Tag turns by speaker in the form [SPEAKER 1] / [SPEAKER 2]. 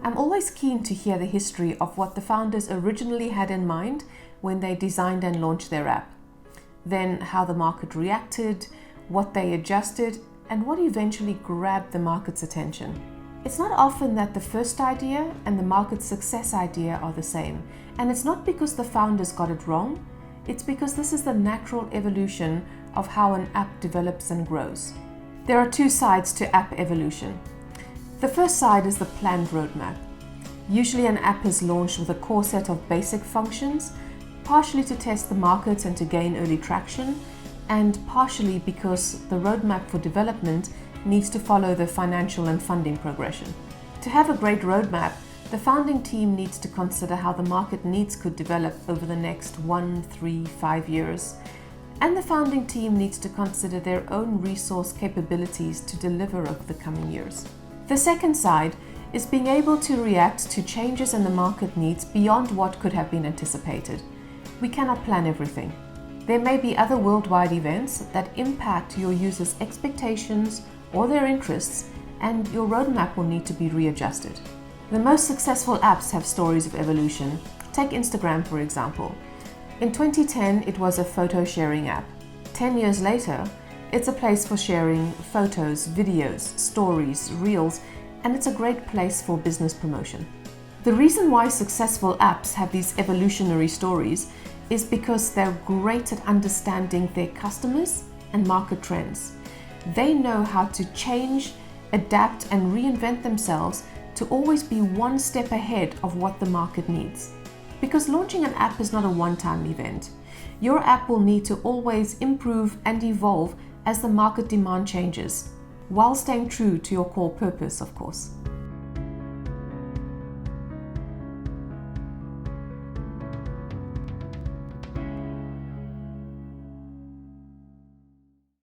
[SPEAKER 1] I'm always keen to hear the history of what the founders originally had in mind when they designed and launched their app, then how the market reacted, what they adjusted, and what eventually grabbed the market's attention. It's not often that the first idea and the market's success idea are the same, and it's not because the founders got it wrong, it's because this is the natural evolution of how an app develops and grows. There are two sides to app evolution. The first side is the planned roadmap. Usually an app is launched with a core set of basic functions, partially to test the market and to gain early traction, and partially because the roadmap for development needs to follow the financial and funding progression. To have a great roadmap, the founding team needs to consider how the market needs could develop over the next 1, 3, 5 years, and the founding team needs to consider their own resource capabilities to deliver over the coming years. The second side is being able to react to changes in the market needs beyond what could have been anticipated. We cannot plan everything. There may be other worldwide events that impact your users' expectations or their interests, and your roadmap will need to be readjusted. The most successful apps have stories of evolution. Take Instagram, for example. In 2010, it was a photo sharing app. 10 years later, it's a place for sharing photos, videos, stories, reels, and it's a great place for business promotion. The reason why successful apps have these evolutionary stories is because they're great at understanding their customers and market trends. They know how to change, adapt, and reinvent themselves to always be one step ahead of what the market needs. Because launching an app is not a one-time event. Your app will need to always improve and evolve as the market demand changes, while staying true to your core purpose, of course.